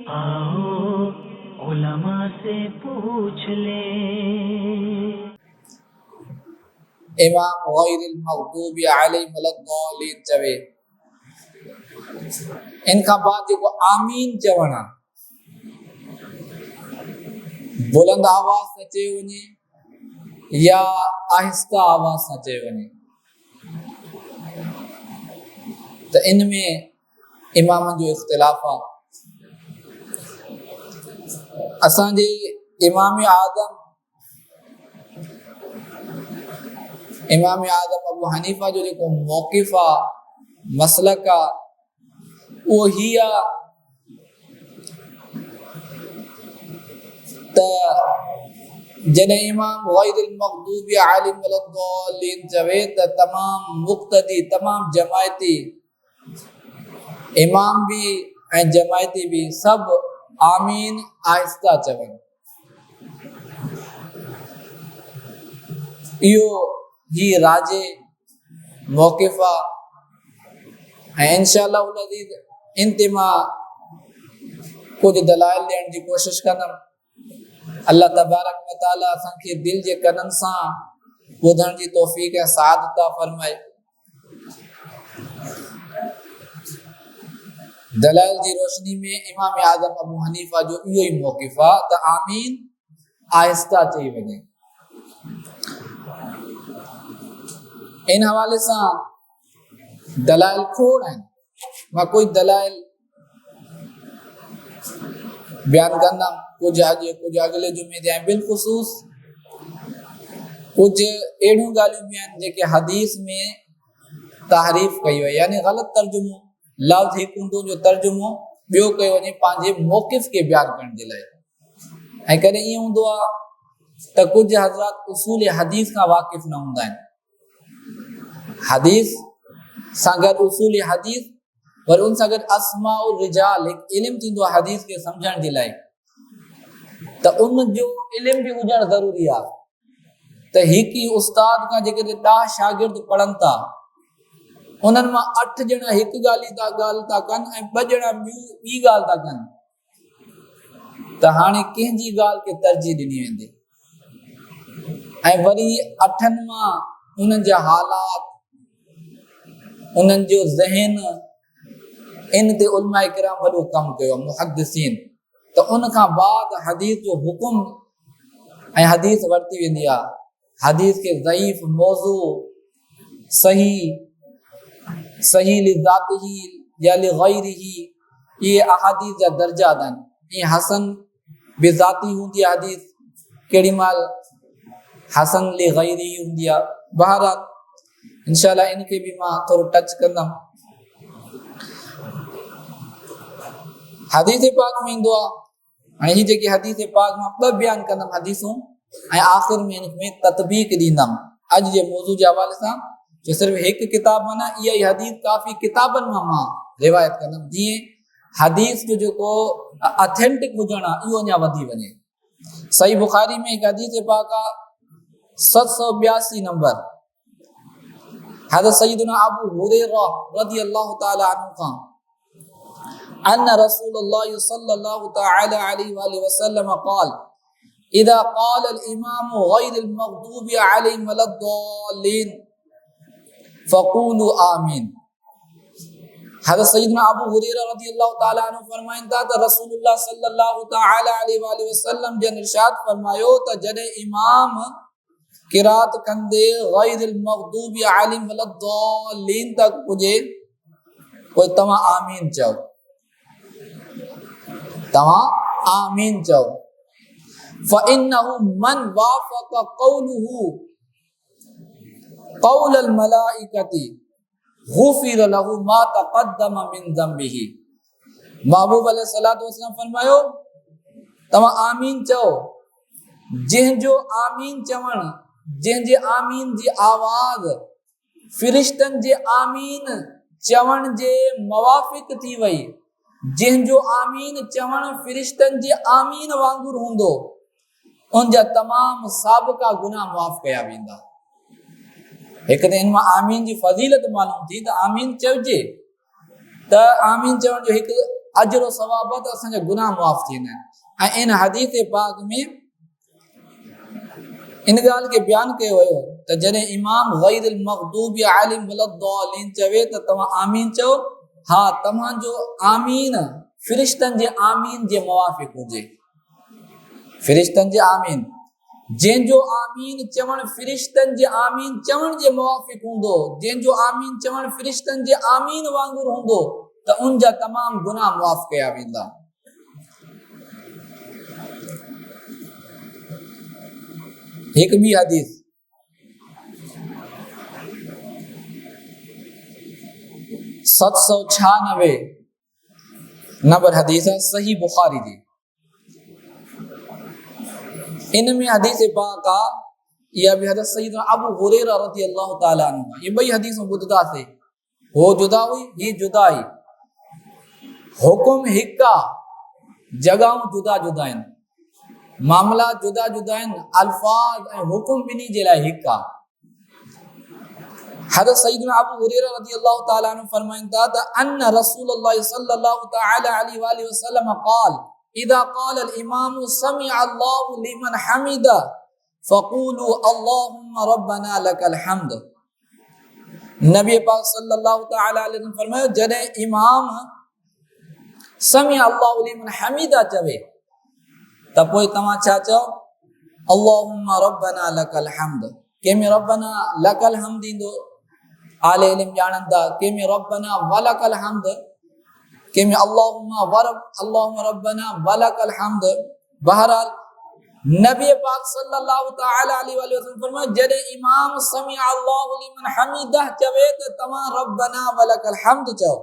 आओ उलमा से पूछ ले। इमाम गैरिल मग़दूबि अलैहिम वलद्दालिन चवे इनका बाद जेको आमीन चवणा बुलंद आवाज से चयो वञे या आहिस्ता आवाज से चयो वञे, तो इनमें इमाम जो इख्तिलाफ आहे। असांजे इमाम आदम अबू हनीफा जो जेको मौक़िफ़ आहे, मसलक आहे, वो ही आहे त जॾहिं इमाम गैरिल मग़दूबि अलैहिम वलद्दालिन चवे त तमाम मुक़्तदी, तमाम जमायती, इमाम भी ऐं जमायती भी सब आमीन आहिस्ता चवनि। इहो ही राजे मौक़िफ़ आहे ऐं इंशाअल्लाह अज़ीज़ इंतिमा कुछ दलाइल ॾियण जी कोशिश कंदुमि। अल्लाह तबारक व तआला असांखे दिल जे कननि सां ॿुधण जी तौफ़ीक़ ऐं सआदत फरमाए। दलाइल जी रोशनी में इमाम आज़म अबू हनीफा जो इहो ई मौक़िफ़ आहे त आमीन आहिस्ता चई वञे। इन हवाले से दलाइल खोड़ हैं, मां कोई दलाइल बयान कंदम, कुछ अज कुछ अगले जुमे ते बिलखुसूस कुछ अड़ियों गालियों भी आहिनि जेके हदीस में तारीफ कई वई, यानी गलत तर्जुमो, लफ्ज़ हिकु हूंदो जो तर्जुमो ॿियो कयो वञे पंहिंजे मौक़िफ़ के बयान करण जे लाइ। ऐं कॾहिं ईअं हूंदो आहे त कुछ हज़रात उसूल हदीस का वाक़िफ़ न हूंदा आहिनि, हदीस सां गॾु उसूल हदीस पर उन सां गॾु अस्माउ रिजाल हिकु इल्मु थींदो आहे हदीस के सम्झण जे लाइ, त उन जो इल्मु भी हुजणु ज़रूरी आहे। त हिकु ई उस्ताद खां जेकॾहिं 10 शागिर्द पढ़नि था, उन्हनि मां 8 ॼणा हिकु ॻाल्हि था कनि ऐं 2 ॼणा ॿी ॻाल्हि था कनि, त हाणे कंहिंजी ॻाल्हि खे तरजीह ॾिनी वेंदी। ऐं वरी 8 मां उन्हनि जा हालात, उन्हनि जो ज़हन, इन ते उलमाए किराम वॾो कमु कयो मुहद्दिसीन। त उन खां बाद हदीस जो हुकुम ऐं हदीस वरती वेंदी आहे। हदीस के ज़ईफ़, मौज़ू, सही, सही लिज़ातिही या लिग़ैरिही, ये अहादीस जा दर्जा आहिनि। ये हसन बिज़ाती हूंदी आहे हदीस, केॾी महिल हसन लिग़ैरिही हूंदी आहे। बहरहाल इंशाअल्लाह इनके भी मां थोड़ो टच कंदम। हदीस पाक में इंदो आहे, ही जेकी हदीस पाक मां 2 बयान कंदम हदीसूं ऐं आखिर में इनमें ततबीक दींदम अज जे मौजू जे हवाले सां। जो सिर्फ एक किताब माना इहा ही हदीस काफ़ी किताबन मां रिवायत कंदम, जीअं हदीस जो जेको ऑथेंटिक हुजण आहे इहो अञा वधी वञे। सही बुखारी में एक हदीस पाक आहे 782 नंबर, हज़रत सय्यदना अबू हुरैरा रज़ियल्लाहु तआला अन्हु का अन्न रसूलुल्लाह सल्लल्लाहु तआला अलैहि वसल्लम क़ाल इज़ा क़ाल अल इमाम गैरिल मग़दूबि अलैहिम वलद्दालिन फ़क़ूलू आमीन। हज़रत सय्यदना अबू हुरैरा रज़ियल्लाहु तआला अन्हु फरमाइनि था त रसूलुल्लाह सल्लल्लाहु तआला अलैहि वसल्लम जन इरशाद फरमायो त जॾहिं इमाम किरात कंदे गैरिल मग़दूबि अलैहिम वलद्दालिन तक पुजे, कोई तव्हां आमीन चओ, तव्हां आमीन चओ। फ़इन्नहु मन वाफ़क़ क़ौलुहु क़ौल अल मलाइकति गुफ़िर लहु मा तक़द्दम मिन ज़म्बिही। महबूब अलैहिस्सलातु वस्सलाम फरमायो तव्हां आमीन चओ, जंहिंजो आमीन चवण, जंहिंजे आमीन जी आवाज़ फ़रिश्तनि जे आमीन चवण जे मुवाफ़िक़ थी वई, जंहिंजो आमीन चवण फ़रिश्तनि जे आमीन वांगुरु हूंदो, उन जा तमाम साबिक़ा गुनाह माफ़ कया वेंदा। एक तो इन आमीन की फजीलत मालूम थी, तो आमीन चवजे, तो आमीन चवण जो एक अजर सवाबत असांजा गुनाह माफ़ थींदा आहिनि। ऐं इन हदीस पाक में इन ॻाल्हि खे बयानु कयो वियो त जॾहिं इमाम गैरिल मग़दूबि अलैहिम वलद्दालिन चवे त तव्हां आमीन चओ, हा तव्हांजो आमीन फ़रिश्तनि जे आमीन जे मुवाफ़िक़ हुजे। फ़रिश्तनि जे आमीन, जंहिंजो आमीन चवण फ़रिश्तनि जे आमीन चवण जे मुवाफ़िक़ हूंदो, जंहिंजो आमीन चवण फ़रिश्तनि जे आमीन वांगुरु हूंदो त उन जा तमामु गुनाह मुआफ़ कया वेंदा। हिकु ॿी हदीस 796 नंबर हदीस है सही बुखारी जी। इनमें हदीस पाक आ या भी हदीस सैयदना अबू हुरैरा रज़ियल्लाहु ताला अन्हु, ये ॿई हदीसूं ॿुधदा से। हो जुदा हुई, ये जुदाई, हुकुम हिक्का, जगहूं जुदा जुदा आहिनि, मामला जुदा जुदा आहिनि, अल्फाज ऐं हुकुम ॿिन्ही जे लाइ हिक्का। हज़रत सैयदना अबू हुरैरा रज़ियल्लाहु ताला अन्हु फरमाइनि था त अन्न रसूलुल्लाह सल्लल्लाहु ताला अलैहि वसल्लम क़ाल इदा क़ाल अल इमाम समिअ अल्लाहु लिमन हमिदा फ़क़ूलू अल्लाहुम्मा रब्बना लकल हम्द। नबी पाक सल्लल्लाहु ताला अलैहि वसल्लम फरमायो जॾहिं इमाम समिअ अल्लाहु लिमन हमिदा चवे त पोइ तव्हां छा चओ, अल्लाहुम्मा रब्बना लकल हम्द। कंहिंमें रब्बना लकल हम्द ईंदो, आले इल्म ॼाणंदा, कंहिंमें रब्बना वलकल हम्द, कंहिंमें अल्लाहुम्मा रब्बना वलकल हम्द। बहरहाल नबी पाक सल्लल्लाहु ताला अलैहि वसल्लम फरमायो जॾहिं इमाम समिअ अल्लाहु लिमन हमिदा चवे त तव्हां रब्बना वलकल हम्द चओ।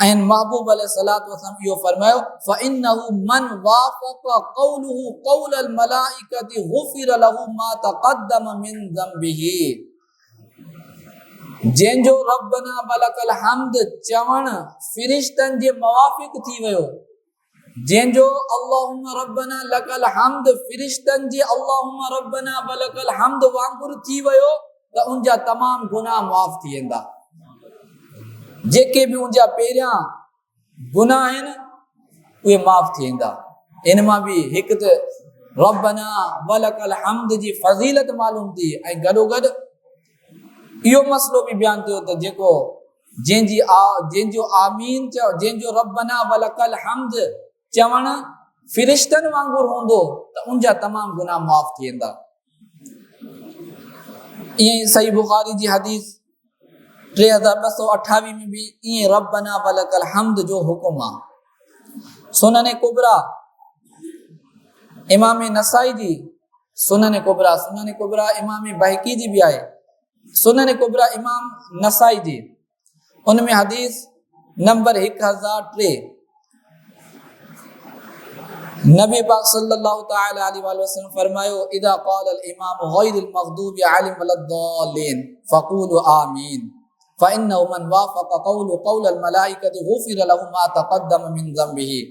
ऐं महबूब अलैहिस्सलातु वस्सलाम इहो फरमायो फ़इन्नहु मन वाफ़क़ क़ौलुहु क़ौलल मलाइकति गुफ़िर लहु मा तक़द्दम मिन ज़म्बिही। जंहिंजो रब्बना वलकल हम्द चवण फ़रिश्तनि जे मुवाफ़िक़ थी वियो, जंहिंजो अल्लाहुम्मा रब्बना लकल हम्द फ़रिश्तनि जे अल्लाहुम्मा रब्बना वलकल हम्द वांगुरु थी वियो त उन जा तमामु गुनाह मुआफ़ थी वेंदा। जेके बि उन जा पहिरियां गुनाह आहिनि उहे माफ़ थी वेंदा। इन मां बि हिकु त रब्बना वलकल हम्द जी फ़ज़ीलत मालूम थी, ऐं गॾोगॾु इहो मसलो बि बयानु थियो त जेको जंहिंजो आमीन चओ, जंहिंजो रब्बना वलकल हम्द चवण फ़रिश्तनि वांगुरु हूंदो त उन जा तमामु गुनाह मुआफ़ थी वेंदा। ईअं सही बुखारी जी हदीस 3228 में भी ईअं रब्बना वलकल हम्द जो हुकुम आहे। सुनन कुबरा इमाम नसाई जी, सुनन कुबरा इमाम बहकी जी भी आहे, सुनन कुबरा इमाम नसाई जी, उनमें हदीस नंबर 1003 नबी पाक सल्लल्लाहु ताला अलैहि वसल्लम फरमायो इदा क़ाल अल इमाम गैरिल मग़दूबि अलैहिम वलद्दालिन फ़क़ूलू आमीन फ़इन्नहु मन वाफ़क़ क़ौलु क़ौलल मलाइकति गुफ़िर लहु मा तक़द्दम मिन ज़म्बिही।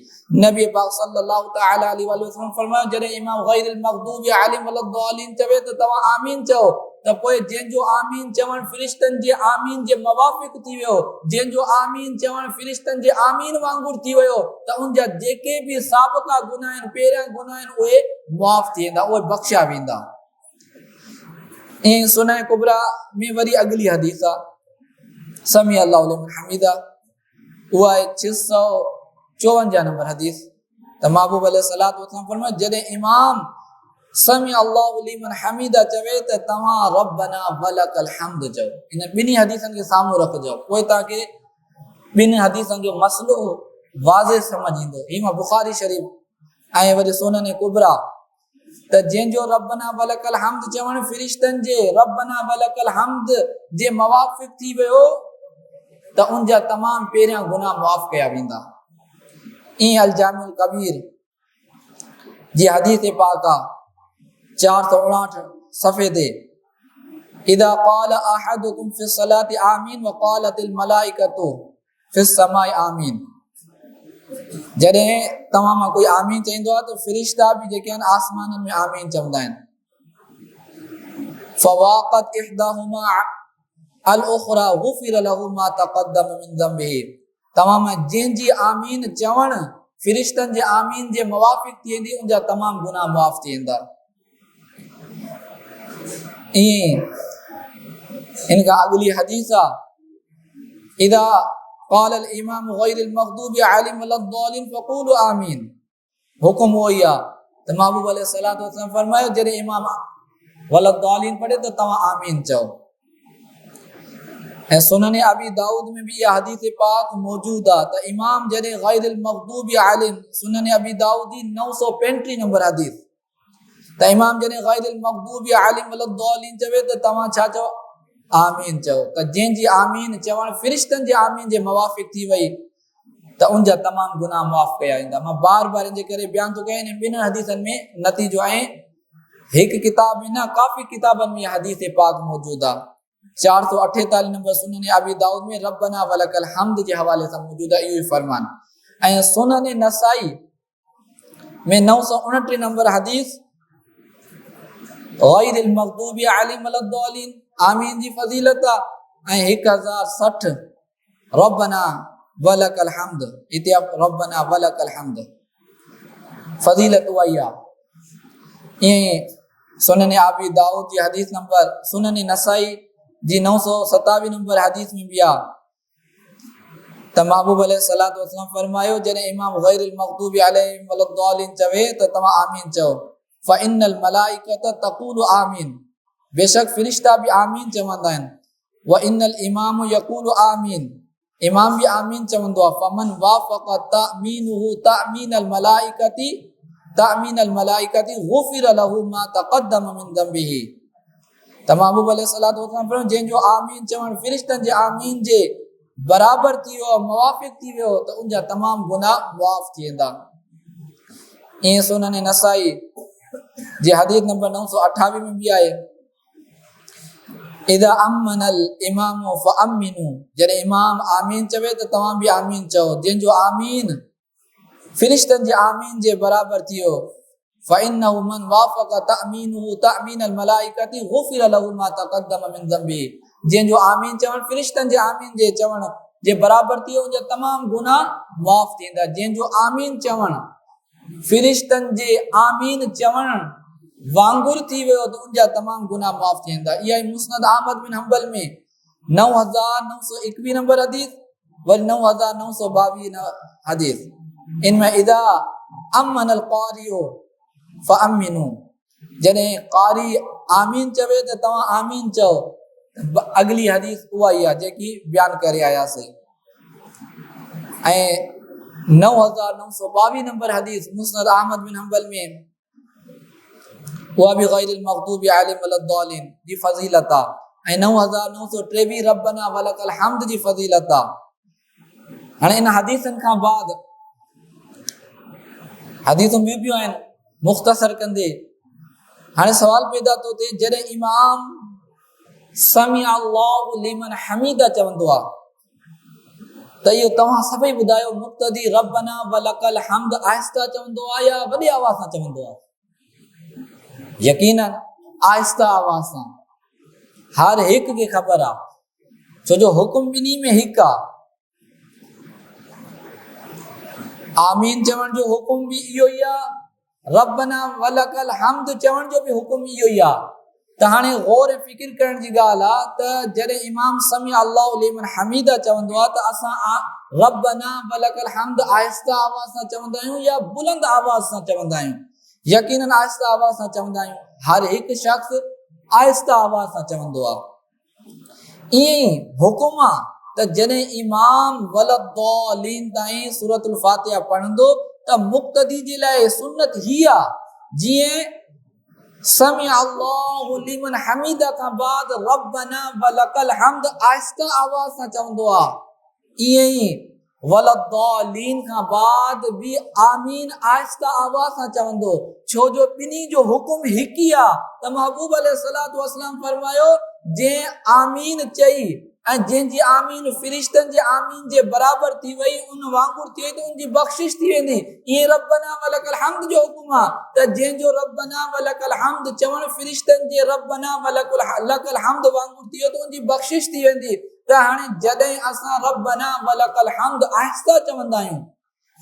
नबी पाक सल्लल्लाहु ताला अलैहि वसल्लम फरमायो जॾहिं इमाम गैरिल मग़दूबि अलैहिम वलद्दालिन चवे त तव्हां आमीन चओ त पोइ जंहिंजो आमीन चवण फ़रिश्तनि जे आमीन जे मुवाफ़िक़ थी वियो, जंहिंजो आमीन चवण फ़रिश्तनि जे आमीन वांगुरु थी वियो त उन जा जेके बि साबिक़ा गुनाह आहिनि, पहिरियां गुनाह आहिनि, उहे मुआफ़ थी वेंदा, उहे बख़्शिया वेंदा। ऐं सुनन कुबरा में वरी अगली हदीस आहे समी अल्लाहु लिमन हमिदा, उहा आहे 654 नंबर हदीस। त महबूब अलैहिस्सलातु वस्सलाम फरमायो जॾहिं इमाम समी अल्लाहु लिमन हमिदा चवे त तव्हां रब्बना वलकल हम्द चओ। इन ॿिन्ही हदीसनि खे साम्हूं रखिजो, पोइ तव्हांखे ॿिनि हदीसनि जो मसलो वाज़े समझ ईंदो। इमाम बुखारी शरीफ़ ऐं वरी सुनन कुबरा त जंहिंजो रब्बना वलकल हम्द चवण फ़रिश्तनि जे रब्बना वलकल हम्द जे मुवाफ़िक़ थी वियो त उन जा तमामु पहिरियां गुनाह मुआफ़ कया वेंदा। ईअं अल जामिउल कबीर जी हदीस पाक आहे 459 सफ़े ते इदा क़ाल अहदुकुम फ़ी सलाति आमीन व क़ालतिल मलाइकतु फ़ी समाई आमीन। जॾहिं तव्हां मां कोई आमीन चईंदो आहे त फ़रिश्ता बि जेके आहिनि आसमाननि में आमीन चवंदा आहिनि। फ़वाक़त इहदाहुमा अल उख़रा गुफ़िर लहु मा तक़द्दम मिन ज़म्बिही। तमाम जंहिंजी आमीन चवण फिरिश्तन जे आमीन जे मुवाफिक थी वेंदी उनजा तमाम गुनाह माफ़ थी वेंदा। इनका अगली हदीस आ इदा क़ाल अल इमाम गैरिल मग़दूबि अलैहिम वलद्दालिन फ़क़ूलू आमीन। हुक्म हो या तो महबूब अलैहिस्सलातु वस्सलाम फरमायो जॾहिं इमाम वलद्दालिन पढ़े तो तव्हां आमीन चओ। ऐं सुनन अबी दाऊद में भी यह हदीस पाक मौजूद आ त इमाम जॾहिं गैरिल मग़दूबि अलैहिम सुनन अबी दाऊदी 935 नंबर हदीस त इमाम जॾहिं गैरिल मग़दूबि अलैहिम वलद्दालिन चवे त तव्हां छा चओ आमीन चओ। त जंहिंजी आमीन चवण फिरिश्तन जे आमीन जे मुवाफिक थी वई त उनजा तमाम गुनाह माफ़ कया वेंदा। मां बार बार इन जे करे बयान थो कयां इन ॿिनि हदीसनि में नतीजो आहे हिकु किताब में न काफ़ी किताबनि में हदीस पाक मौजूद आ। 448 नंबर सुनन अबी दाऊद में रब्बना वलकल हम्द जे हवाले सां मौजूद आहे इहो फरमान। ऐं सुनन नसाई में 929 नंबर हदीस गैरिल मग़दूबि अलैहिम वलद्दालिन आमीन जी फजीलत ऐं 1060 रब्बना वलकल हम्द इते रब्बना वलकल हम्द फजीलत वही आ। ये सुनन अबी दाऊद जी हदीस नंबर सुनन नसाई जी 927 नंबर हदीस में भी आ त महबूब अलैहिस्सलातु वस्सलाम फरमायो जॾहिं इमाम गैरिल मग़दूबि अलैहिम वलद्दालिन चवे त तव्हां आमीन चओ। फ़इन्नल मलाइकत तक़ूलु आमीन बेशक फिरिश्ता भी आमीन चवंदा आहिनि। व इन्नल इमाम यक़ूलु आमीन इमाम भी आमीन चवंदो आहे। फ़मन वाफ़क़ तअमीनुहु तअमीनल मलाइकति गुफ़िर लहु मा तक़द्दम मिन ज़ंबिही। त महबूब अलैहिस्सलातु वस्सलाम फरमायो जंहिंजो आमीन चवण फिरिश्तनि जे आमीन जे बराबर थी वियो मुवाफिक थी वियो त उनजा तमाम गुनाह माफ़ थी वेंदा। ईअं सुनन नसाई जे हदीस नंबर 928 में भी आहे इदा अम्मनल इमाम फ़अम्मिनू जॾहिं इमाम आमीन चवे त तव्हां भी आमीन चओ। जंहिंजो आमीन फिरिश्तनि जे आमीन जे बराबर थी वियो फ़इन्नहु मन वाफ़क़ तअमीनुहु तअमीनल मलाइकति गुफ़िर लहु मा तक़द्दम मिन ज़ंबिही। जंहिंजो आमीन चवण फिरिश्तनि जे आमीन जे चवण जे बराबर थी वियो उनजा तमाम गुनाह माफ़ थी वेंदा। जंहिंजो आमीन चवण फिरिश्तनि जे आमीन चवण वांगुर थी वियो त उनजा तमाम गुनाह माफ़ थी वेंदा। इहा मुस्नद अहमद बिन हंबल में 9921 नंबर हदीस वरी 9922 हदीस इनमें इदा अम्मनल क़ारिउ फ़अम्मिनू जॾहिं क़ारी आमीन चवे त तव्हां आमीन चओ। अगली हदीस उहा ई आहे जेकी बयान करे आयासीं। ऐं 9922 नंबर हदीस मुस्नद अहमद बिन हंबल में उहा भी गैरिल मग़दूबि अलैहिम वलद्दालिन जी फजीलत आ। ऐं 9923 रब्बना वलकल हम्द जी फजीलत आ। हाणे इन हदीसनि खां बाद हदीसूं ॿियूं बि आहिनि मुख़्तसर कंदे हाणे सवाल पैदा थो थिए जॾहिं इमाम समी अल्लाहु लिमन हमीदा चवंदो आहे त इहो तव्हां सभई ॿुधायो मुक़्तदी रब्बना वलकल हम्द आहिस्ता चवंदो आहे या वॾी आवाज़ सां चवंदो आहे? यकीनन आहिस्ता आवाज़ सां। हर हिकु खे ख़बर आहे छो जो हुकुम ॿिन्ही में हिकु आहे। आमीन चवण जो हुकुम भी इहो ई आहे रब्बना वलकल हम्द चवण जो भी हुकुम इहो ई आहे। त हाणे गौर ऐं फिक्र करण जी ॻाल्हि आहे त जॾहिं इमाम समी अल्लाहु लिमन हमीदा चवंदो आहे त असां रब्बना वलकल हम्द आहिस्ता आवाज़ सां चवंदा आहियूं या बुलंद आवाज़ सां चवंदा आहियूं? यकीनन आहिस्ता आवाज़ सां चवंदा आहियूं। हर हिकु शख़्स आहिस्ता आवाज़ सां चवंदो आहे। ईअं ई हुकुम आहे त जॾहिं इमाम वलद्दालिन ताईं सूरतुल फातिहा पढ़ंदो त मुक़्तदी जे लाइ सुन्नत ही आहे जीअं समी अल्लाहु लिमन हमीदा खां बाद रब्बना वलकल हम्द आहिस्ता आवाज़ सां चवंदो आहे। ईअं ई वलद्दालिन खां बाद भी आमीन आहिस्ता आवाज़ सां चवंदो छो जो ॿिन्ही जो हुकुम हिकु ई आहे। त महबूब अलैहिस्सलातु वस्सलाम फरमायो जंहिं आमीन चई ऐं जंहिंजी आमीन फिरिश्तनि जे आमीन जे बराबर थी वई उन वांगुर थी वई त उनजी बख़्शिश थी वेंदी। ईअं रब्बना वलकल हम्द जो हुकुम आहे त जंहिंजो रब्बना वलकल हम्द चवण फिरिश्तनि जे रब्बना वलकल हम्द वांगुर थी वियो त उनजी बख़्शिश थी वेंदी। त हाणे जॾहिं असां रब्बना वलकल हम्द आहिस्ता चवंदा आहियूं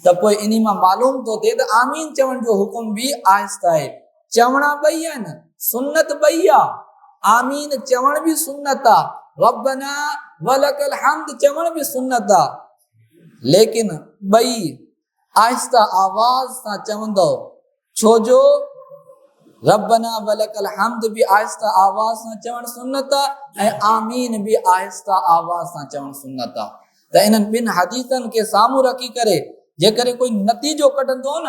त पोइ इन मां मालूम थो थिए त आमीन चवण जो हुकुम बि आहिस्ता आहे। चवणा ॿई आहिनि, सुन्नत ॿई आहे। आमीन चवण बि सुन्नत आहे, रब्बना वलकल हम्द चवण बि सुन्नत आहे, लेकिन ॿई आहिस्ता आवाज़ सां चवंदो। छो जो रब्बना वलकल हम्द भी आहिस्ता आवाज़ सां चवण सुन्नत आहे ऐं आमीन भी आहिस्ता आवाज़ सां चवण सुन्नत आहे। त इन्हनि ॿिनि हदीसनि खे साम्हूं रखी करे जेकॾहिं कोई नतीजो कढंदो न,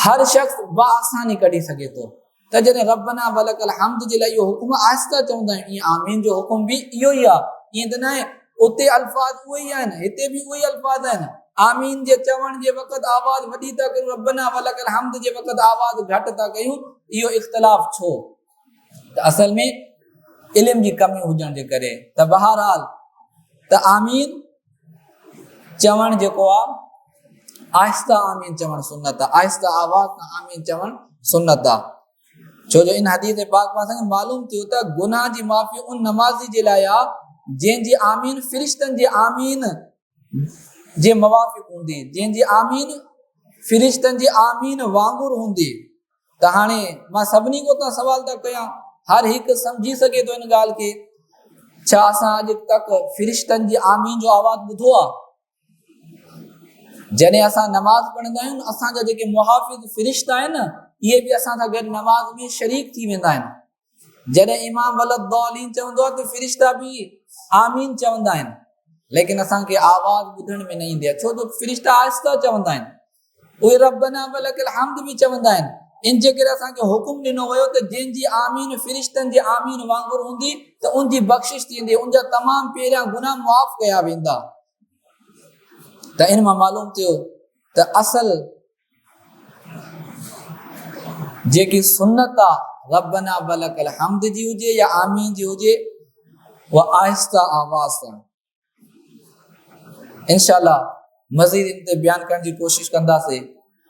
हर शख़्स बआसानी कढी सघे थो त जॾहिं रब्बना वलकल हम्द जे लाइ इहो हुकुम आहिस्ता चवंदा आहियूं, ईअं आमीन जो हुकुम बि इहो ई आहे। ईअं त न आहे उते अल्फाज़ उहे ई आहिनि, हिते बि उहे ई अल्फाज़ आहिनि। आमीन जे चवण जे वक़्तु आवाज़ वॾी था कयूं, रब्बना वलकल हम्द जे वक़्तु आवाज़ घटि था कयूं, इहो इख़्तिलाफ़ छो? त असल में इल्म जी कमी हुजण जे करे। त बहरहाल त आमीन चवण जेको आहे आहिस्ता आमीन चवण सुन्नत आहे, आहिस्ता आवाज़ सां आमीन चवण सुन्नत आहे। छो जो इन हदीस पाक में असांखे मालूम थियो त गुनाह जी माफ़ी उन नमाज़ी जे लाइ आहे जंहिंजी आमीन फ़रिश्तनि जे आमीन जे मुवाफ़िक़ हूंदी, जंहिंजी आमीन फ़रिश्तनि जी आमीन वांगुरु हूंदी। त हाणे मां सभिनी को त सवाल था कयां, हर हिकु सम्झी सघे थो इन ॻाल्हि खे। छा असां अॼु तक फ़रिश्तनि जी आमीन जो आवाज़ ॿुधो आहे? जॾहिं असां नमाज़ पढ़ंदा आहियूं, असांजा जेके मुहाफ़िज़ फ़रिश्ता आहिनि इहे बि असां सां गॾु नमाज़ में शरीक थी वेंदा आहिनि। जॾहिं इमाम वलद्दालीन चवंदो आहे त फ़रिश्ता बि आमीन चवंदा आहिनि, लेकिन असांखे आवाज़ ॿुधण में न ईंदी आहे, छो जो फ़रिश्ता आहिस्ता चवंदा आहिनि। उहे रब्बना वलकल हम्द बि चवंदा आहिनि। इन जे करे असांखे हुकुम ॾिनो वियो त जंहिंजी आमीन फ़रिश्तनि जी आमीन वांगुरु हूंदी त उनजी बख़्शिश थींदी, उनजा तमामु पहिरियां गुनाह मुआफ़ कया वेंदा। त इन मां मालूम थियो त असल जेकी सुन्नत आहे रब्बना वलकल हम्द जी हुजे या आमीन जी हुजे, उहा आहिस्ता आवाज़ सां। इंशाअल्लाह मज़ीद इन ते बयान करण जी कोशिश कंदासीं।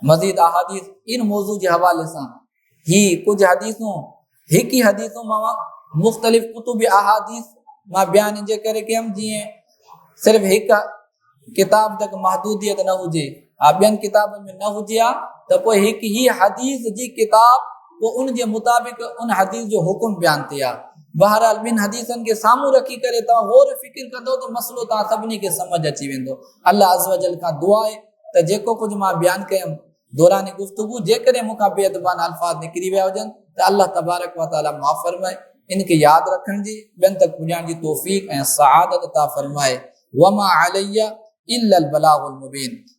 मज़ीद अहादीस इन मौजू जे हवाले सां ही कुछ हदीसूं, हिकु ई हदीसूं मां मुख़्तलिफ़ कुतुब अहादीस मां बयान इन जे करे कयमि जीअं सिर्फ़ु हिकु किताब तक महदूदियत न हुजे, ॿियनि किताबनि में न हुजे हा त पोइ हिकु ही हदीस जी किताब पोइ उन जे मुताबिक़ उन हदीस जो हुकुम बयान थिए हा। बहरहाल ॿिनि हदीसनि खे साम्हूं रखी करे तव्हां गौर फ़िक्र कंदो त मसलो तव्हां सभिनी खे समझ अची वेंदो। अल्लाह अज़्ज़ व जल खां दुआ आहे त जेको कुझु मां बयान कयमि दौरान गुफ़्तगू जेकॾहिं मूंखां बेअदबान अल्फाज़ निकिरी विया हुजनि त अल्लाह तबारक व तआला माफ़ फरमाए, इनखे यादि रखण जी, ॿियनि तक पुॼाइण जी तौफ़ीक़ ऐं सआदत अता फरमाए। वमा अलैया इल्लल बलागुल मुबीन।